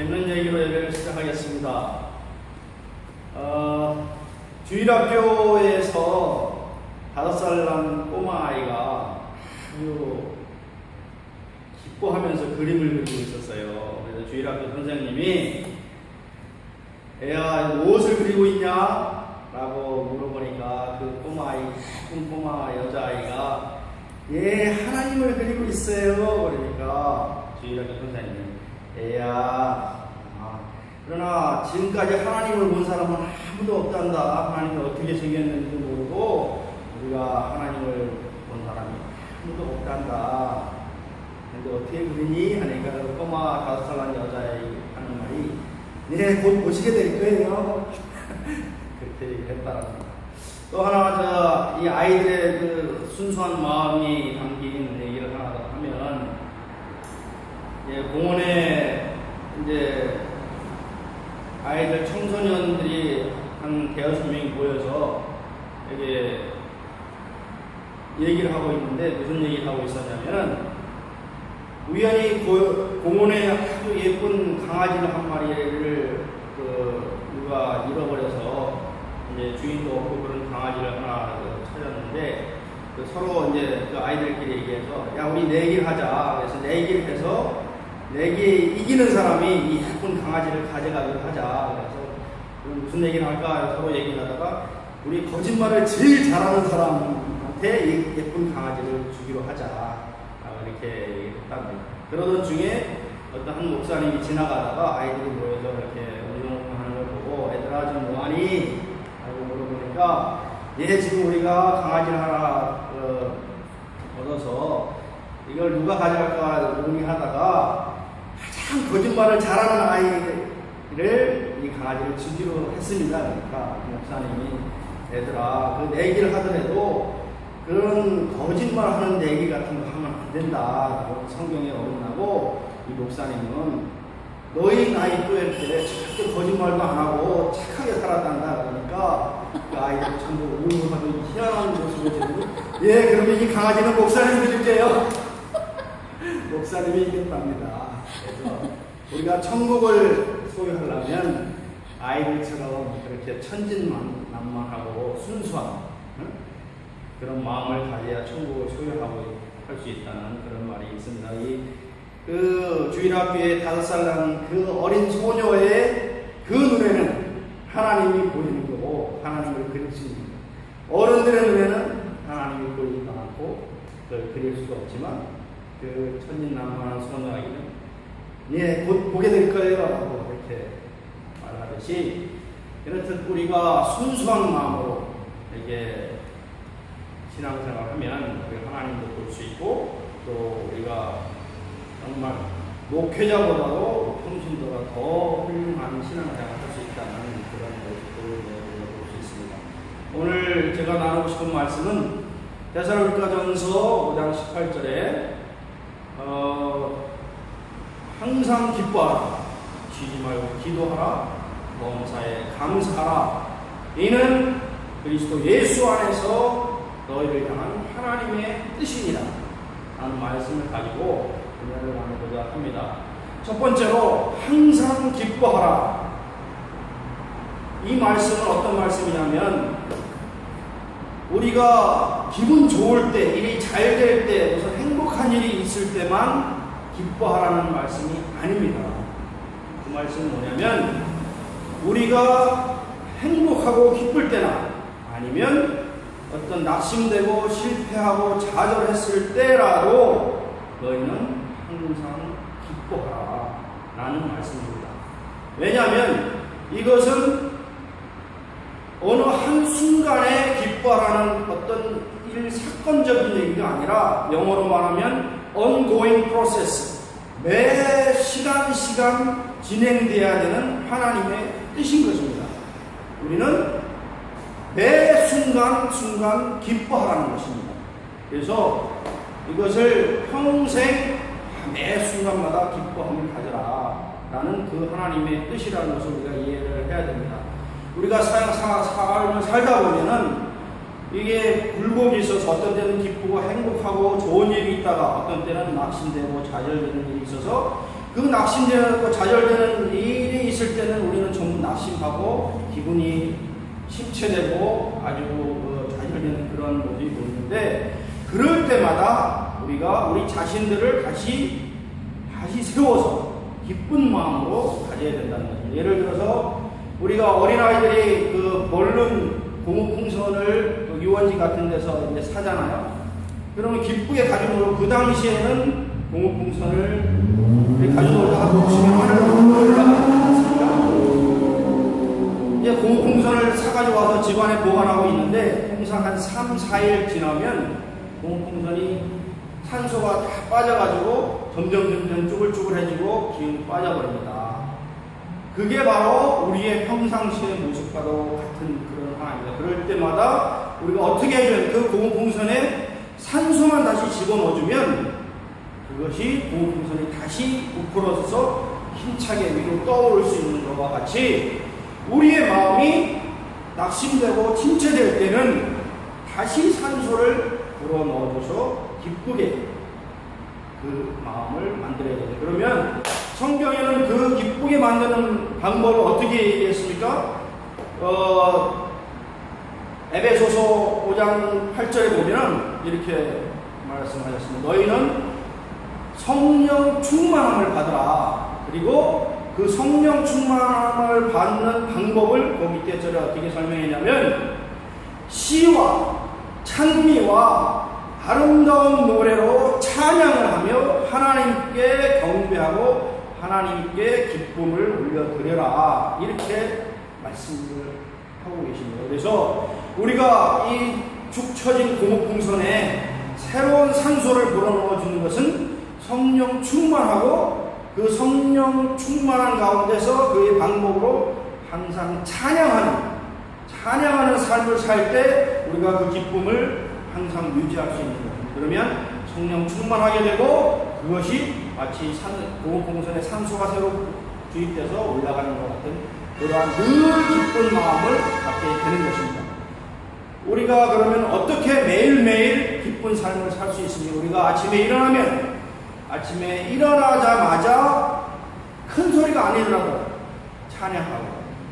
재밌는 얘기로 예배를 시작하겠습니다. 주일학교에서 5살 난 꼬마아이가 아주 기뻐하면서 그림을 그리고 있었어요. 그래서 주일학교 선생님이 애야 무엇을 그리고 있냐? 라고 물어보니까 그 꼬마아이, 예쁜 꼬마 여자아이가 하나님을 그리고 있어요. 그러니까 주일학교 선생님이 애야 그러나 지금까지 하나님을 본 사람은 아무도 없단다. 하나님이 어떻게 생겼는지도 모르고 우리가 하나님을 본 사람이 아무도 없단다. 근데 어떻게 그러니? 하니까 그 꼬마 5살 난 여자애가 하는 말이 네, 곧 보시게 될 거예요. 그렇게 얘기했다랍니다. 또 하나, 이 아이들의 그 순수한 마음이 담긴 얘기를 하나 더 하면, 공원에 이제 아이들 청소년들이 한 대여섯 명이 모여서 이게 얘기를 하고 있는데 무슨 얘기를 하고 있었냐면 우연히 공원에 아주 예쁜 강아지를 한 마리를 누가 잃어버려서 이제 주인도 없고 그런 강아지를 하나 찾았는데 서로 이제 그 아이들끼리 얘기해서 야 우리 내기를 하자. 그래서 내기를 해서 내기 이기는 사람이 이 예쁜 강아지를 가져가기로 하자. 그래서 무슨 얘기를 할까 서로 얘기를 하다가 우리 거짓말을 제일 잘하는 사람한테 이 예쁜 강아지를 주기로 하자. 이렇게 했답니다. 그러던 중에 어떤 한 목사님이 지나가다가 아이들이 모여서 이렇게 운동하는 걸 보고 얘들아 지금 뭐하니? 라고 물어보니까 지금 우리가 강아지를 하나 얻어서 이걸 누가 가져갈까 논의하다가 가장 거짓말을 잘하는 아이를 이 강아지를 주기로 했습니다. 그러니까 목사님이 얘들아 그 내기를 하더라도 그런 거짓말하는 내기 같은 거 하면 안 된다. 성경에 어긋나고 이 목사님은 너희 나이 또래 때 절대 거짓말도 안 하고 착하게 살았단다. 그러니까 그 아이들 전부 울고하고 희한한 모습을 보고 그러면 이 강아지는 목사님 드릴게요. 목사님이 이겼답니다. 그래서 우리가 천국을 소유하려면 아이들처럼 그렇게 천진난만하고 순수한 그런 마음을 가져야 천국을 소유하고 할 수 있다는 그런 말이 있습니다. 그 주일학교에 5살 난 그 어린 소녀의 그 눈에는 하나님이 보이는 거고 하나님을 그릴 수 있는 거고 어른들의 눈에는 하나님이 보이지 않고 그걸 그릴 수가 없지만 그 천진난만한 소녀에게는 곧 보게 될 거예요 라고 이렇게 말하듯이 이렇듯 우리가 순수한 마음으로 이게 신앙생활을 하면 우리가 하나님도 볼 수 있고 또 우리가 정말 목회자보다도 평신도가 더 훌륭한 신앙생활을 할 수 있다는 그런 모습을 볼 수 있습니다. 오늘 제가 나누고 싶은 말씀은 데살로니가전서 5장 18절에 항상 기뻐하라 쉬지 말고 기도하라 범사에 감사하라 이는 그리스도 예수 안에서 너희를 향한 하나님의 뜻이니라 라는 말씀을 가지고 은혜를 나누고자 합니다. 첫 번째로 항상 기뻐하라. 이 말씀은 어떤 말씀이냐면 우리가 기분 좋을 때, 일이 잘 될 때, 무슨 행복한 일이 있을 때만 기뻐하라는 말씀이 아닙니다. 그 말씀은 뭐냐면 우리가 행복하고 기쁠 때나 아니면 어떤 낙심되고 실패하고 좌절했을 때라도 너희는 항상 기뻐하라 라는 말씀입니다. 왜냐하면 이것은 어느 한순간에 기뻐하라는 어떤 사건적인 얘기가 아니라 영어로 말하면 ongoing process 매 시간 진행되어야 되는 하나님의 뜻인 것입니다. 우리는 매 순간 기뻐하라는 것입니다. 그래서 이것을 평생 매 순간마다 기뻐함을 가져라 라는 그 하나님의 뜻이라는 것을 우리가 이해를 해야 됩니다. 우리가 삶을 살다 보면은 이게 굴곡이 있어서 어떤 때는 기쁘고 행복하고 좋은 일이 있다가 어떤 때는 낙심되고 좌절되는 일이 있어서 그 낙심되고 좌절되는 일이 있을 때는 우리는 전부 낙심하고 기분이 침체되고 아주 좌절되는 그런 모습이 보이는데, 그럴 때마다 우리가 우리 자신들을 다시 세워서 기쁜 마음으로 가져야 된다는 거죠. 예를 들어서 우리가 어린아이들이 그 얼른 고무풍선을 유원지 같은 데서 이제 사잖아요. 그러면 기쁘게 가지고 놀고, 그 당시에는 고무풍선을 가지고 놀다가 놓치면 하늘로 올라가지 않습니까? 이제 고무풍선을 사가지고 와서 집안에 보관하고 있는데, 통상 한 3, 4일 지나면 고무풍선이 산소가 다 빠져가지고 점점 쭈글쭈글해지고 기운이 빠져버립니다. 그게 바로 우리의 평상시의 모습과도 같은 그런 상황입니다. 그럴 때마다 우리가 어떻게 하면 그 고무풍선에 산소만 다시 집어넣어주면 그것이 고무풍선이 다시 부풀어져서 힘차게 위로 떠오를 수 있는 것과 같이, 우리의 마음이 낙심되고 침체될 때는 다시 산소를 불어넣어줘서 기쁘게 그 마음을 만들어야 돼요. 그러면 성경에는 그 기쁘게 만드는 방법을 어떻게 얘기했습니까? 에베소서 5장 8절에 보면 이렇게 말씀하셨습니다. 너희는 성령 충만함을 받으라. 그리고 그 성령 충만함을 받는 방법을 그 밑에 절에 어떻게 설명했냐면, 시와 찬미와 아름다운 노래로 찬양을 하며 하나님께 경배하고 하나님께 기쁨을 올려드려라. 이렇게 말씀을 하고 계십니다. 그래서 우리가 이 축 처진 고무풍선에 새로운 산소를 불어넣어 주는 것은 성령 충만하고, 그 성령 충만한 가운데서 그의 방법으로 항상 찬양하는 삶을 살 때 우리가 그 기쁨을 항상 유지할 수 있는 것입니다. 그러면 성령 충만하게 되고, 그것이 마치 고무풍선에 산소가 새로 주입돼서 올라가는 것 같은 그러한 늘 기쁜 마음을 갖게 되는 것입니다. 우리가 그러면 어떻게 매일매일 기쁜 삶을 살 수 있습니까? 우리가 아침에 일어나자마자 큰 소리가 아니더라도 찬양하고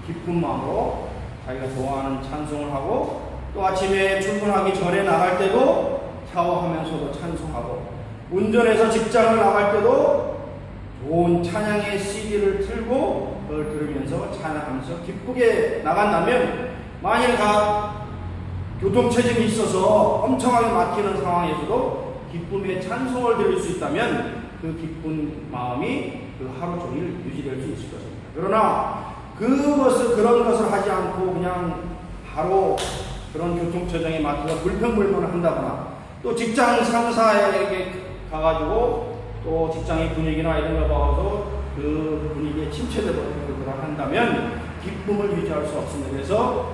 기쁜 마음으로 자기가 좋아하는 찬송을 하고, 또 아침에 출근하기 전에 나갈 때도 샤워하면서도 찬송하고, 운전해서 직장을 나갈 때도 좋은 찬양의 CD를 틀고 그걸 들으면서 찬양하면서 기쁘게 나간다면, 만일 교통체증이 있어서 엄청나게 막히는 상황에서도 기쁨의 찬송을 들을 수 있다면 그 기쁜 마음이 그 하루 종일 유지될 수 있을 것입니다. 그러나 그런 것을 하지 않고 그냥 바로 그런 교통체증에 막혀서 불평불만을 한다거나, 또 직장 상사에게 가가지고 또 직장의 분위기나 이런 걸 봐서 그 분위기에 침체되버리는 것을 한다면 기쁨을 유지할 수 없습니다. 그래서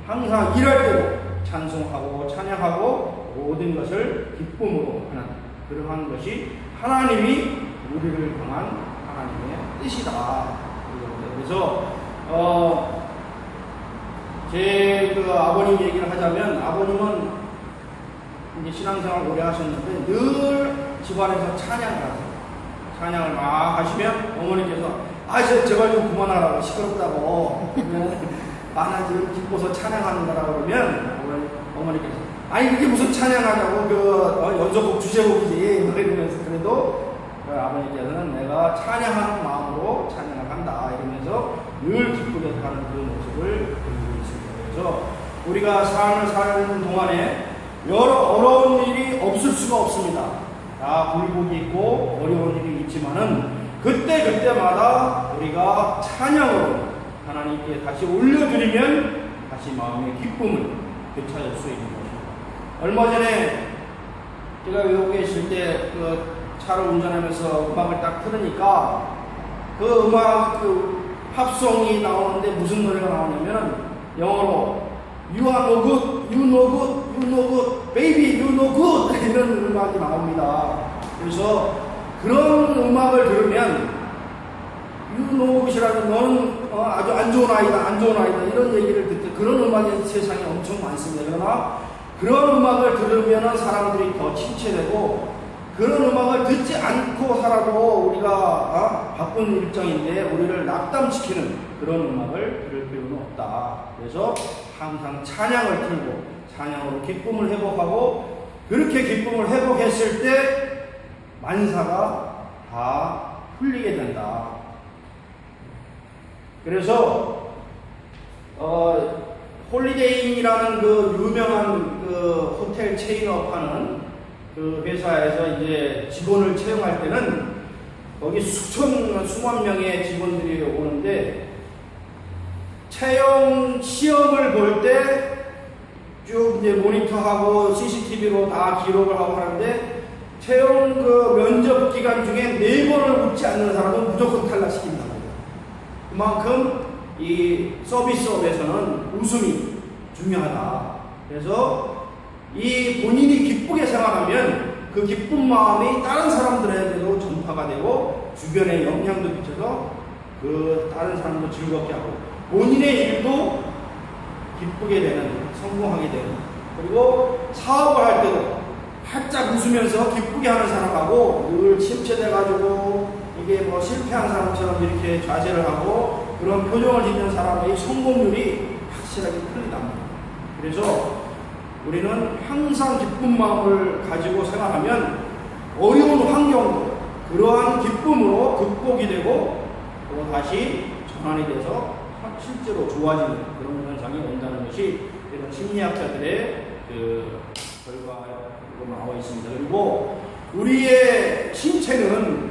항상 일할 때도 찬송하고 찬양하고 모든 것을 기쁨으로 하는 그러한 것이 하나님이 우리를 향한 하나님의 뜻이다. 그래서 제 아버님 얘기를 하자면, 아버님은 이제 신앙생활 오래 하셨는데 늘 집안에서 찬양을 하세요. 찬양을 막 하시면 어머니께서 제발 좀 그만하라고, 시끄럽다고. 나 지금 기뻐서 찬양하는 거라고 그러면 어머니께서 그게 무슨 찬양하냐고, 연속곡 주제곡이지 이러면서, 그래도 아버님께서는 내가 찬양하는 마음으로 찬양을 한다 이러면서 늘 기쁘게 사는 그 모습을 보이고 있습니다. 그래서 우리가 삶을 사는 동안에 여러 어려운 일이 없을 수가 없습니다. 다 굴곡이 있고 어려운 일이 있지만은 그때마다 우리가 찬양으로 하나님께 다시 올려드리면 다시 마음의 기쁨을 되찾을 수 있는 것입니다. 얼마 전에 제가 외국에 있을 때 차를 운전하면서 음악을 딱 틀으니까 그 음악 팝송이 나오는데 무슨 노래가 나오냐면 영어로 You are no good, you no good, you no good, baby you no good 이런 음악이 나옵니다. 그래서 그런 음악을 들으면 You no good이라는 너는 아주 안 좋은 아이다 이런 얘기를 듣때, 그런 음악이 세상에 엄청 많습니다. 그러나 그런 음악을 들으면 사람들이 더 침체되고, 그런 음악을 듣지 않고 살아도 우리가 바쁜 일정인데 우리를 낙담시키는 그런 음악을 들을 필요는 없다. 그래서 항상 찬양을 틀고 찬양으로 기쁨을 회복하고, 그렇게 기쁨을 회복했을 때 만사가 다 풀리게 된다. 그래서 홀리데이인이라는 그 유명한 그 호텔 체인업 하는 그 회사에서 이제 직원을 채용할 때는 거기 수만 명의 직원들이 오는데, 채용 시험을 볼 때 쭉 이제 모니터하고 CCTV로 다 기록을 하고 하는데, 채용 그 면접 기간 중에 4번을 웃지 않는 사람은 무조건 탈락시킨다고 해요. 그만큼 이 서비스업에서는 웃음이 중요하다. 그래서 이 본인이 기쁘게 생활하면 그 기쁜 마음이 다른 사람들에게도 전파가 되고 주변에 영향도 미쳐서 그 다른 사람도 즐겁게 하고 본인의 일도 기쁘게 되는, 성공하게 되는, 그리고 사업을 할 때도 활짝 웃으면서 기쁘게 하는 사람하고 늘 침체돼가지고 이게 뭐 실패한 사람처럼 이렇게 좌절을 하고 그런 표정을 짓는 사람의 성공률이 확실하게 틀리답니다. 그래서 우리는 항상 기쁜 마음을 가지고 생활하면 어려운 환경도 그러한 기쁨으로 극복이 되고 또 다시 전환이 돼서 실제로 좋아지는 그런 현상이 온다는 것이 이런 심리학자들의 그 결과로 나와 있습니다. 그리고 우리의 신체는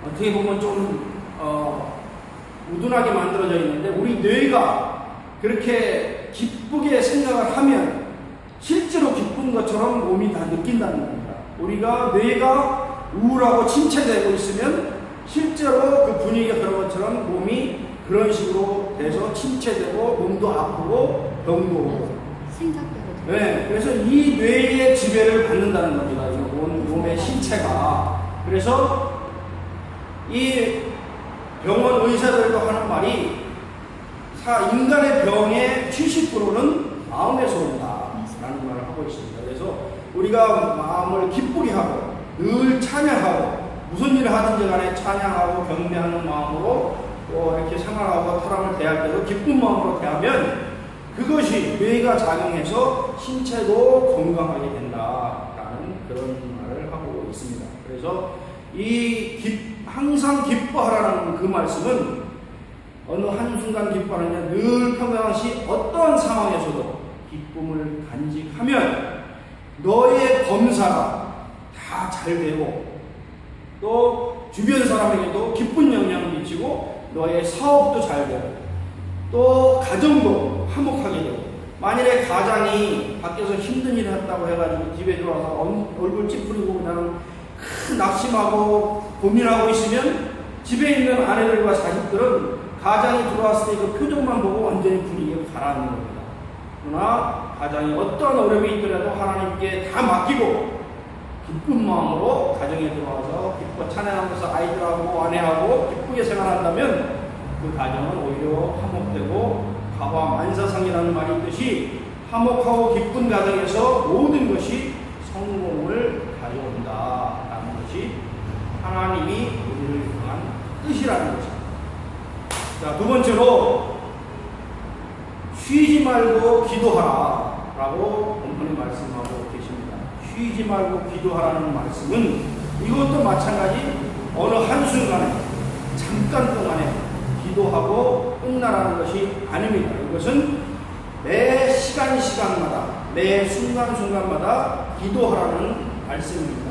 어떻게 보면 좀 우둔하게 만들어져 있는데, 우리 뇌가 그렇게 기쁘게 생각을 하면 실제로 기쁜 것처럼 몸이 다 느낀다는 겁니다. 우리가 뇌가 우울하고 침체되고 있으면 실제로 그 분위기가 그런 것처럼 몸이 그런 식으로 돼서 침체되고 몸도 아프고 병도 오고. 생각대로. 네, 그래서 이 뇌의 지배를 받는다는 겁니다. 이 몸의 신체가. 그래서 이 병원 의사들도 하는 말이 인간의 병의 70%는 마음에서 온다라는 말을 하고 있습니다. 그래서 우리가 마음을 기쁘게 하고 늘 찬양하고 무슨 일을 하든지 간에 찬양하고 경배하는 마음으로 또 이렇게 생활하고 사람을 대할 때도 기쁜 마음으로 대하면 그것이 뇌가 작용해서 신체도 건강하게 된다라는 그런 말을 하고 있습니다. 그래서 항상 기뻐하라는 그 말씀은 어느 한순간 기뻐하느냐, 늘 평상시 어떠한 상황에서도 기쁨을 간직하면 너의 범사가 다 잘 되고 또 주변 사람에게도 기쁜 영향을 미치고 너의 사업도 잘 되고 또 가정도 화목하게 되고, 만일에 가장이 밖에서 힘든 일을 했다고 해가지고 집에 들어와서 얼굴 찌푸리고 그냥 낙심하고 고민하고 있으면 집에 있는 아내들과 자식들은 가장이 들어왔을 때 그 표정만 보고 완전히 분위기가 가라앉는 겁니다. 그러나 가장이 어떤 어려움이 있더라도 하나님께 다 맡기고 기쁜 마음으로 가정에 들어와서 기뻐 찬양하면서 아이들하고 아내하고 기쁘게 생활한다면 그 가정은 오히려 화목되고 가화만사상이라는 말이 있듯이 화목하고 기쁜 가정에서 모든 것이 성공을 가져온다라는 것이 하나님이 우리를 향한 뜻이라는 것입니다. 자, 두 번째로 쉬지 말고 기도하라 라고 본문이 말씀하고 계십니다. 쉬지 말고 기도하라는 말씀은 이것도 마찬가지 어느 한순간에 잠깐 동안에 기도하고 끝나라는 것이 아닙니다. 이것은 매 시간마다 매 순간마다 기도하라는 말씀입니다.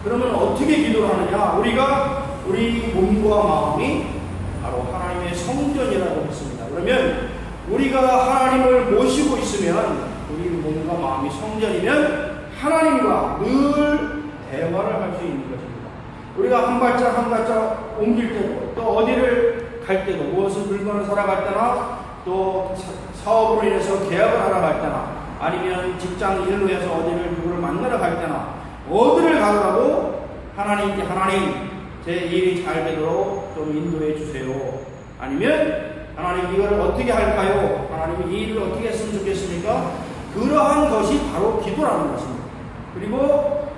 그러면 어떻게 기도를 하느냐? 우리가 우리 몸과 마음이 바로 하나님의 성전이라고 했습니다. 그러면 우리가 하나님을 모시고 있으면 우리 몸과 마음이 성전이면 하나님과 늘 대화를 할 수 있는 것입니다. 우리가 한 발짝 옮길 때도 또 어디를 갈 때도 무엇을 물건을 사러 갈 때나 또 사업으로 인해서 계약을 하러 갈 때나 아니면 직장 일로 해서 어디를 누구를 만나러 갈 때나 어디를 가더라도 하나님께 하나님 제 일이 잘 되도록 좀 인도해 주세요. 아니면 하나님 이걸 어떻게 할까요? 하나님 이 일을 어떻게 했으면 좋겠습니까? 그러한 것이 바로 기도라는 것입니다. 그리고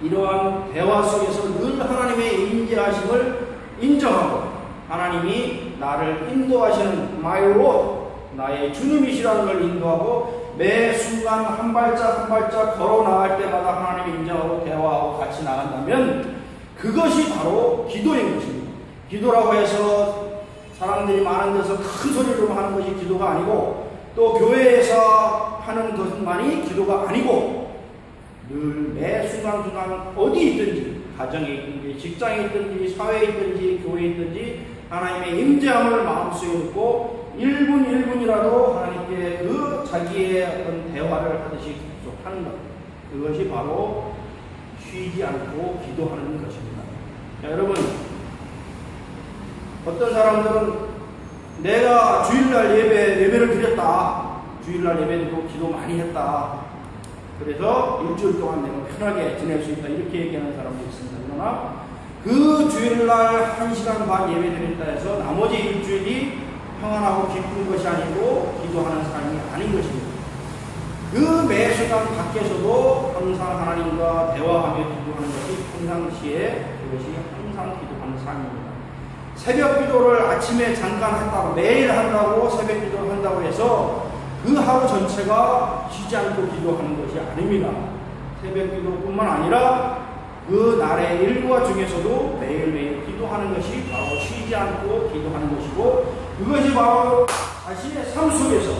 이러한 대화 속에서 늘 하나님의 임재하심을 인정하고 하나님이 나를 인도하시는 my Lord, 나의 주님이시라는 걸 인도하고 매 순간 한 발짝 한 발짝 걸어 나갈 때마다 하나님을 인정하고 대화하고 같이 나간다면 그것이 바로 기도인 것입니다. 기도라고 해서 사람들이 많은 데서 큰 소리로 하는 것이 기도가 아니고 또 교회에서 하는 것만이 기도가 아니고 늘 매 순간순간 어디 있든지 가정에 있든지 직장에 있든지 사회에 있든지 교회에 있든지 하나님의 임재함을 마음속에 놓고 1분 1분이라도 하나님께 그 자기의 어떤 대화를 하듯이 계속하는 것, 그것이 바로 쉬지 않고 기도하는 것입니다. 자, 여러분, 어떤 사람들은 내가 주일날 예배를 드렸다, 주일날 예배 드리고 기도 많이 했다, 그래서 일주일 동안 내가 편하게 지낼 수 있다, 이렇게 얘기하는 사람도 있습니다. 그러나 그 주일날 1시간 반 예배 드렸다 해서 나머지 일주일이 평안하고 기쁜 것이 아니고 기도하는 삶이 아닌 것입니다. 그 매 순간 밖에서도 항상 하나님과 대화하며 기도하는 것이 평상시에 그것이 항상 기도하는 삶입니다. 새벽 기도를 아침에 잠깐 한다고, 매일 한다고 새벽 기도를 한다고 해서 그 하루 전체가 쉬지 않고 기도하는 것이 아닙니다. 새벽 기도뿐만 아니라 그 날의 일과 중에서도 매일매일 기도하는 것이 바로 쉬지 않고 기도하는 것이고, 그것이 바로 자신의 삶 속에서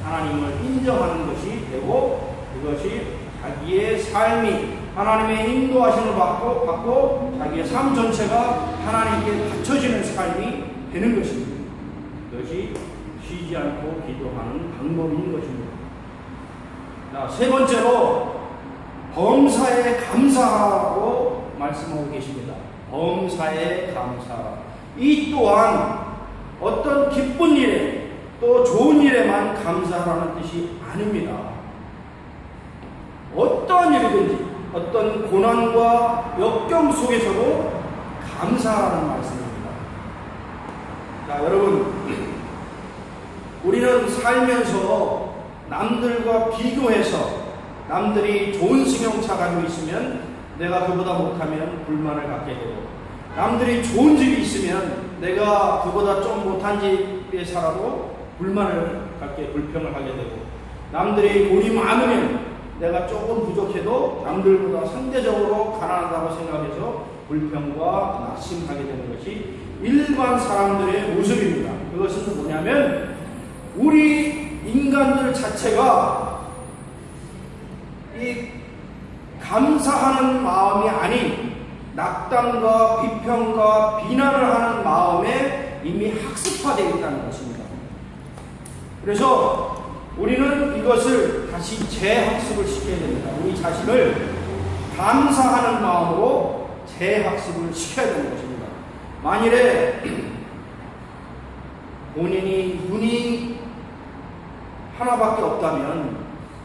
하나님을 인정하는 것이 되고, 그것이 자기의 삶이 하나님의 인도하심을 받고 자기의 삶 전체가 하나님께 바쳐지는 삶이 되는 것입니다. 그것이 쉬지 않고 기도하는 방법인 것입니다. 자, 세 번째로 범사에 감사하라고 말씀하고 계십니다. 범사에 감사하라. 이 또한 어떤 기쁜 일에 또 좋은 일에만 감사하라는 뜻이 아닙니다. 어떤 일이든지 어떤 고난과 역경 속에서도 감사하라는 말씀입니다. 자, 여러분, 우리는 살면서 남들과 비교해서 남들이 좋은 승용차 가지고 있으면 내가 그보다 못하면 불만을 갖게 되고, 남들이 좋은 집이 있으면 내가 그보다 좀 못한 집에 살아도 불만을 갖게, 불평을 하게 되고, 남들이 돈이 많으면 내가 조금 부족해도 남들보다 상대적으로 가난하다고 생각해서 불평과 낙심하게 되는 것이 일반 사람들의 모습입니다. 그것은 뭐냐면 우리 인간들 자체가 이 감사하는 마음이 아닌 낙담과 비평과 비난을 하는 마음에 이미 학습화되어 있다는 것입니다. 그래서 우리는 이것을 다시 재학습을 시켜야 됩니다. 우리 자신을 감사하는 마음으로 재학습을 시켜야 되는 것입니다. 만일에 본인이 눈이 하나밖에 없다면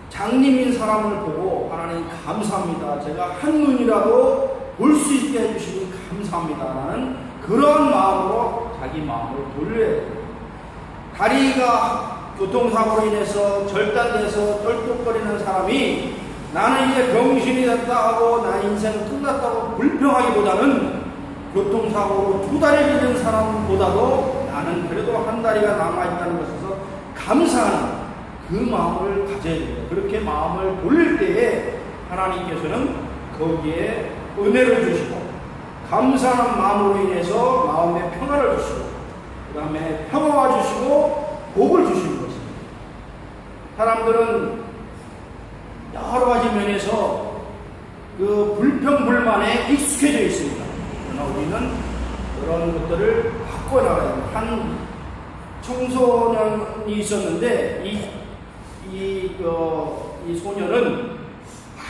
장님인 사람을 보고 하나님 감사합니다, 제가 한 눈이라도 볼 수 있게 해주시니 감사합니다 라는 그런 마음으로 자기 마음을 돌려야 됩니다. 다리가 교통사고로 인해서 절단돼서 똘똘거리는 사람이 나는 이제 병신이 됐다 하고 나 인생 끝났다고 불평하기보다는 교통사고로 두 다리를 잃은 사람보다도 나는 그래도 한 다리가 남아있다는 것에서 감사하는 그 마음을 가져야 됩니다. 그렇게 마음을 돌릴 때에 하나님께서는 거기에 은혜를 주시고 감사하는 마음으로 인해서 마음의 평화를 주시고 그 다음에 평화와 주시고 복을 주시는 것입니다. 사람들은 여러 가지 면에서 그 불평불만에 익숙해져 있습니다. 그러나 우리는 그런 것들을 바꿔나가야 합니다. 한 청소년이 있었는데 이 소년은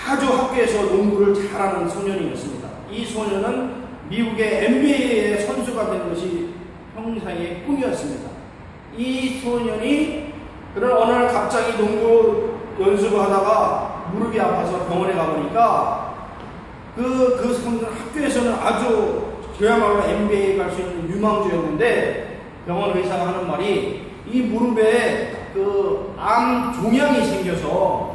아주 학교에서 농구를 잘하는 소년이었습니다. 이 소년은 미국의 NBA의 선수가 되는 것이 평생의 꿈이었습니다. 이 소년이 그런 어느 날 갑자기 농구 연습을 하다가 무릎이 아파서 병원에 가보니까 그 선수는 학교에서는 아주 그야말로 NBA에 갈 수 있는 유망주였는데 병원 의사가 하는 말이 이 무릎에 그 암 종양이 생겨서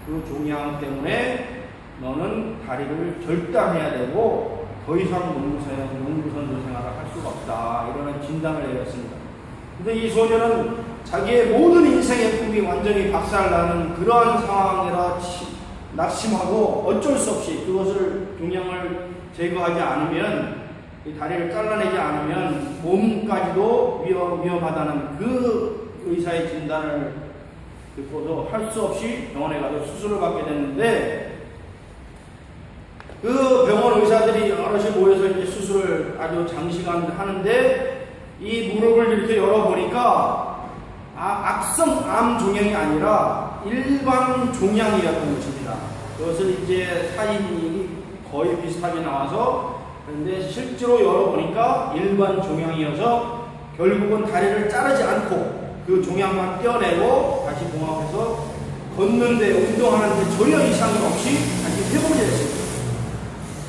그 종양 때문에 너는 다리를 절단해야 되고 더 이상 농구선수 생활을 할 수가 없다. 이런 진단을 내렸습니다. 근데 이 소녀는 자기의 모든 인생의 꿈이 완전히 박살나는 그러한 상황이라 낙심하고 어쩔 수 없이 그것을 종양을 제거하지 않으면, 이 다리를 잘라내지 않으면 몸까지도 위험하다는 그 의사의 진단을 듣고도 할 수 없이 병원에 가서 수술을 받게 됐는데, 그 병원 의사들이 여럿이 모여서 이제 수술을 아주 장시간 하는데, 이 무릎을 이렇게 열어보니까 악성 암 종양이 아니라 일반 종양이었던 것입니다. 그것을 이제 사진이 거의 비슷하게 나와서, 그런데 실제로 열어보니까 일반 종양이어서 결국은 다리를 자르지 않고 그 종양만 떼어내고 다시 봉합해서 걷는데, 운동하는데 전혀 이상이 없이 다시 회복이 됐습니다.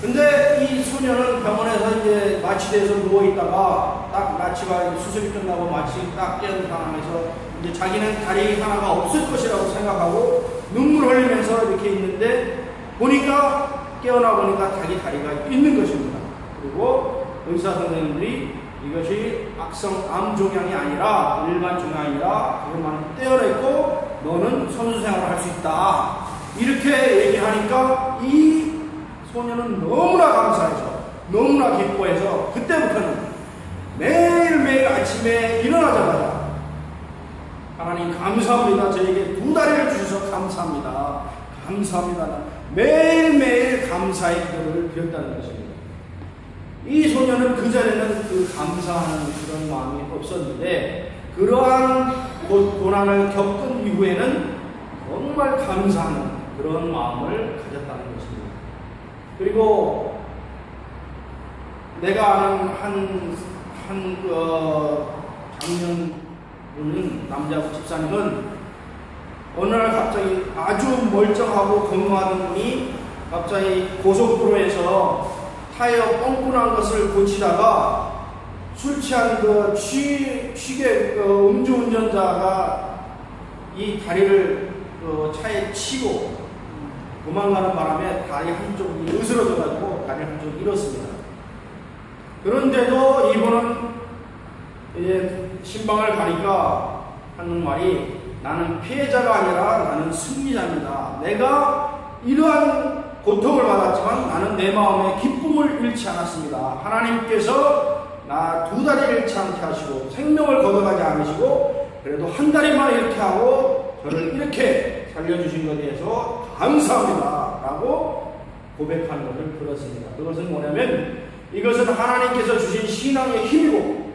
근데 이 소녀는 병원에서 이제 마취돼서 누워있다가 딱 마취가 수술이 끝나고 마취 딱 깨는 상황에서 이제 자기는 다리 하나가 없을 것이라고 생각하고 눈물 흘리면서 이렇게 있는데, 보니까 깨어나 보니까 자기 다리가 있는 것입니다. 그리고 의사 선생님들이 이것이 악성 암 종양이 아니라 일반 종양이라 그것만 떼어냈고 너는 선수 생활을 할 수 있다. 이렇게 얘기하니까 이 소녀는 너무나 감사해서, 너무나 기뻐해서 그때부터는 매일매일 아침에 일어나자마자 하나님 감사합니다. 저에게 두 다리를 주셔서 감사합니다. 감사합니다. 매일매일 감사의 기도를 드렸다는 것입니다. 이 소녀는 그전에는 그 감사하는 그런 마음이 없었는데, 그러한 고난을 겪은 이후에는 정말 감사하는 그런 마음을 가졌다는 것입니다. 그리고 내가 아는 한 장년분인 남자 집사님은 어느 날 갑자기 아주 멀쩡하고 건강하던 분이 갑자기 고속도로에서 타이어 뻥꾸난 것을 고치다가 술 취한 취객 음주운전자가 이 다리를 차에 치고 도망가는 바람에 다리 한쪽이 으스러져가지고 다리 한쪽을 잃었습니다. 그런데도 이분은 이제 신방을 가니까 하는 말이, 나는 피해자가 아니라 나는 승리자입니다. 내가 이러한 고통을 받았지만 나는 내 마음에 기쁨을 잃지 않았습니다. 하나님께서 나 두 다리를 잃지 않게 하시고 생명을 걷어가지 않으시고 그래도 한 다리만 이렇게 하고 저를 이렇게 살려주신 것에 대해서 감사합니다 라고 고백하는 것을 들었습니다. 그것은 뭐냐면, 이것은 하나님께서 주신 신앙의 힘이고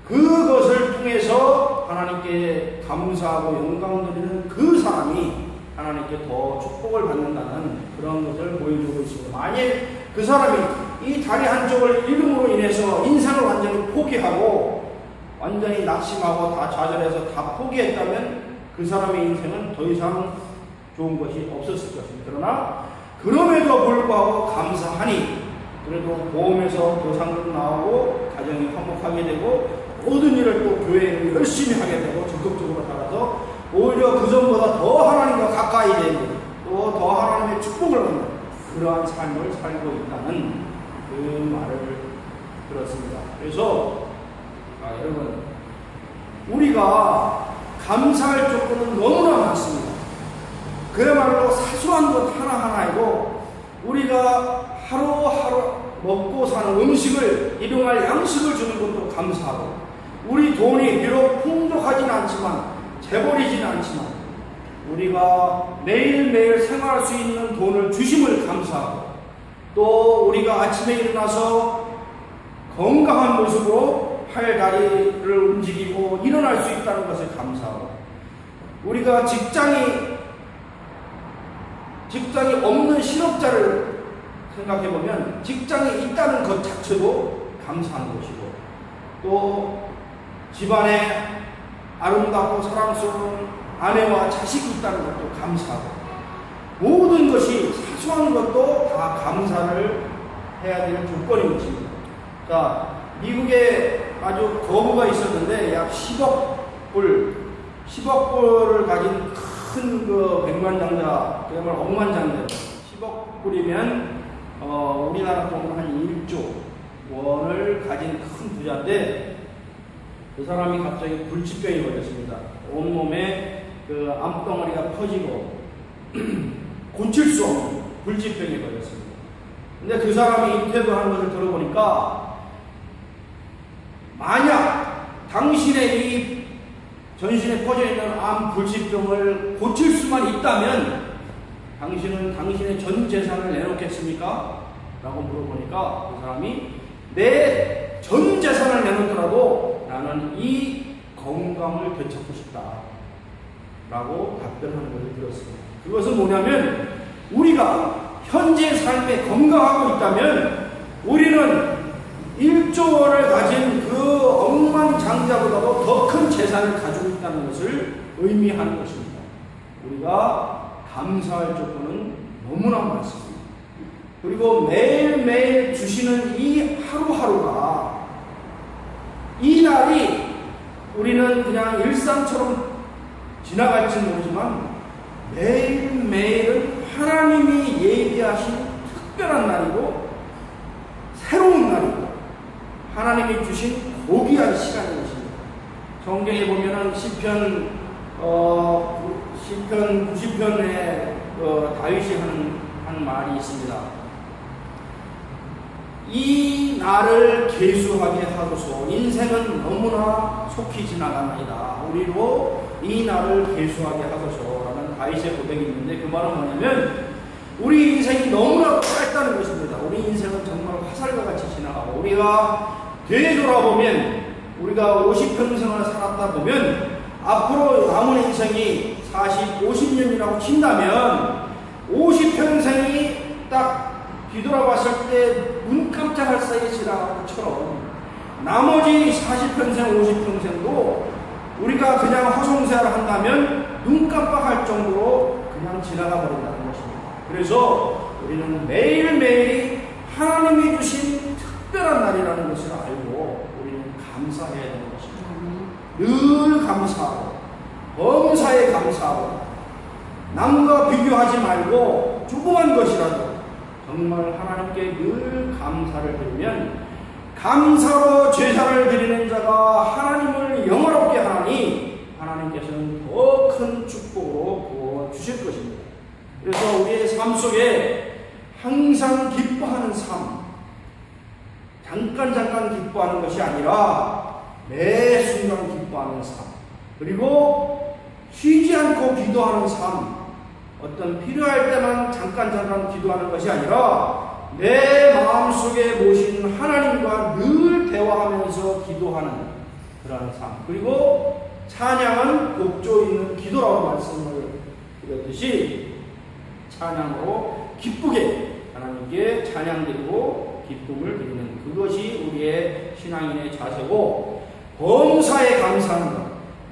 그것을 통해서 하나님께 감사하고 영광 드리는 그 사람이 하나님께 더 축복을 받는다는 그런 것을 보여주고 있습니다. 만일 그 사람이 이 다리 한쪽을 잃음으로 인해서 인생을 완전히 포기하고 완전히 낙심하고 다 좌절해서 다 포기했다면 그 사람의 인생은 더 이상 좋은 것이 없었을 것입니다. 그러나 그럼에도 불구하고 감사하니 그래도 보험에서 보상도 나오고 가정이 화목하게 되고 모든 일을 또 교회에 열심히 하게 되고 적극적으로 살아서 오히려 그전보다 더 하나님과 가까이 되고 또 더 하나님의 축복을 받는 그러한 삶을 살고 있다는 그 말을 들었습니다. 그래서 여러분, 우리가 감사할 조건은 너무나 많습니다. 그야말로 사소한 것 하나하나이고 우리가 하루하루 먹고 사는 음식을 일용할 양식을 주는 것도 감사하고, 우리 돈이 비록 풍족하지는 않지만 재벌이지는 않지만 우리가 매일매일 생활할 수 있는 돈을 주심을 감사하고, 또 우리가 아침에 일어나서 건강한 모습으로 팔 다리를 움직이고 일어날 수 있다는 것을 감사하고, 우리가 직장이 없는 실업자를 생각해보면 직장이 있다는 것 자체도 감사한 것이고, 또 집안에 아름답고 사랑스러운 아내와 자식이 있다는 것도 감사하고, 모든 것이 사소한 것도 다 감사를 해야 될 조건인 것입니다. 자, 미국에 아주 거부가 있었는데 약 10억 불을 가진 큰 그 백만장자, 그야말로 억만장자, 10억 불이면 우리나라 돈으로 한 1조 원을 가진 큰 부자인데 그 사람이 갑자기 불치병이 걸렸습니다. 온몸에 그 암덩어리가 퍼지고 고칠 수 없는 불치병이 걸렸습니다. 근데 그 사람이 인터뷰하는 것을 들어보니까 만약 당신의 이 전신에 퍼져 있는 암 불치병을 고칠 수만 있다면 당신은 당신의 전 재산을 내놓겠습니까? 라고 물어보니까 그 사람이 내 전 재산을 내놓더라도 나는 이 건강을 되찾고 싶다 라고 답변하는 것을 들었습니다. 그것은 뭐냐면 우리가 현재 삶에 건강하고 있다면 우리는 1조 원을 가진 그 억만장자보다도 더 큰 재산을 가지고 있다는 것을 의미하는 것입니다. 우리가 감사할 조건은 너무나 많습니다. 그리고 매일매일 주시는 이 하루하루가 이 날이 우리는 그냥 일상처럼 지나갈지 모르지만 매일매일은 하나님이 예비하신 특별한 날이고 새로운 날이고 하나님이 주신 고귀한 시간인 것입니다. 성경에 보면은 시편 90편에 다윗이 하는 말이 있습니다. 이 날을 계수하게 하소서. 인생은 너무나 속히 지나가나이다. 우리로 이 날을 계수하게 하소서라는 다윗의 고백이 있는데 그 말은 뭐냐면 우리 인생이 너무나 짧다는 것입니다. 우리 인생은 정말 화살과 같이 지나가고 우리가 되돌아보면 우리가 50평생을 살았다 보면 앞으로 남은 인생이 50년이라고 친다면 50평생이 딱 뒤돌아봤을 때 눈 깜짝할 사이에 지나간 것처럼 나머지 40평생, 50평생도 우리가 그냥 허송세를 한다면 눈 깜빡할 정도로 그냥 지나가 버린다는 것입니다. 그래서 우리는 매일매일이 하나님이 주신 특별한 날이라는 것을 알고 우리는 감사해야 되는 것입니다. 늘 감사하고 범사에 감사하고 남과 비교하지 말고 조그만 것이라도 정말 하나님께 늘 감사를 드리면 감사로 제사를 드리는 자가 하나님을 영화롭게 하나니 하나님께서는 더 큰 축복으로 부어주실 것입니다. 그래서 우리의 삶 속에 항상 기뻐하는 삶, 잠깐 기뻐하는 것이 아니라 매 순간 기뻐하는 삶, 그리고 쉬지 않고 기도하는 삶, 어떤 필요할 때만 잠깐 기도하는 것이 아니라 내 마음속에 모신 하나님과 늘 대화하면서 기도하는 그러한 삶, 그리고 찬양은 곡조 있는 기도라고 말씀을 드렸듯이 찬양으로 기쁘게 하나님께 찬양드리고 기쁨을 드리는 그것이 우리의 신앙인의 자세고, 범사에 감사하는 것,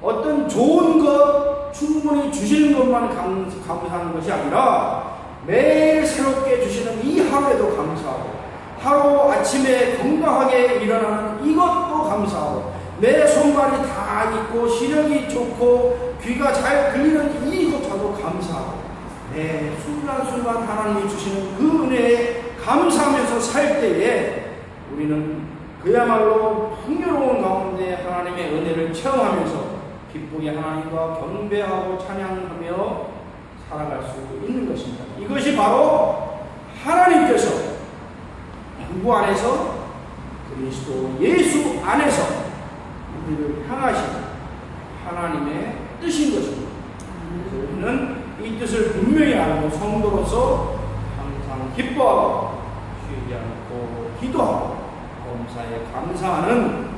어떤 좋은 것 충분히 주시는 것만 감사하는 것이 아니라 매일 새롭게 주시는 이 하루에도 감사하고, 하루 아침에 건강하게 일어나는 이것도 감사하고, 내 손발이 다 있고 시력이 좋고 귀가 잘 들리는 이것조차도 감사하고, 매 순간순간 하나님이 주시는 그 은혜에 감사하면서 살 때에 우리는 그야말로 풍요로운 가운데 하나님의 은혜를 체험하면서 기쁘게 하나님과 경배하고 찬양하며 살아갈 수 있는 것입니다. 이것이 바로 하나님께서 누구 안에서? 그리스도 예수 안에서 우리를 향하신 하나님의 뜻인 것입니다. 그래서 우리는 이 뜻을 분명히 알고 성도로서 항상 기뻐하고 쉬지 않고 기도하고 범사에 감사하는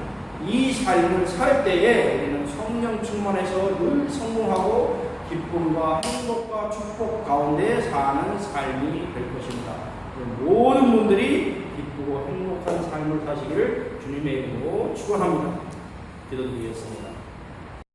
이 삶을 살 때에 우리는 성령 충만해서 늘 성공하고 기쁨과 행복과 축복 가운데 사는 삶이 될 것입니다. 모든 분들이 기쁘고 행복한 삶을 사시기를 주님의 이름으로 축원합니다. 기도드리겠습니다.